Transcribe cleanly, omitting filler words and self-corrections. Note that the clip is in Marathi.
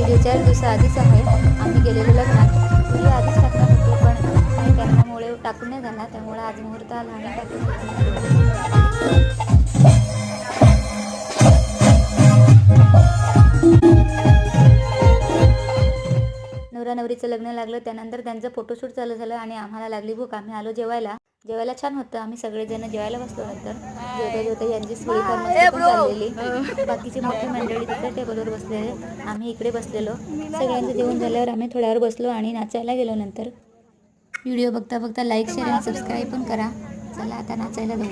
व्हिडिओ 4 दिवसाआधीच आहे. आम्ही गेलेलो लग्नात व्हिडिओ आधीच टाकणार होते, पण काही कारणामुळे टाकून नाही झाला, त्यामुळे आज मुहूर्त आला आणि टाकून. नवरा नवरीचं लग्न लागलं, त्यानंतर त्यांचं फोटोशूट चालू झालं आणि आम्हाला लागली भूक. आम्ही आलो जेवायला. जेवायला छान होतं. आम्ही सगळेजण जेवायला बसलो. नंतर जेवता जेवता यांची थोडीफार मस्ती पण चाललेली. बाकीची मोठी मंडळी तिथे टेबलवर बसलेले, आम्ही इकडे बसलेलो. सगळ्यांचं जेवण झाल्यावर आम्ही थोड्यावर बसलो आणि नाचायला गेलो. नंतर व्हिडिओ बघता बघता लाईक, शेअर आणि सबस्क्राईब पण करा. चला आता नाचायला जाऊ.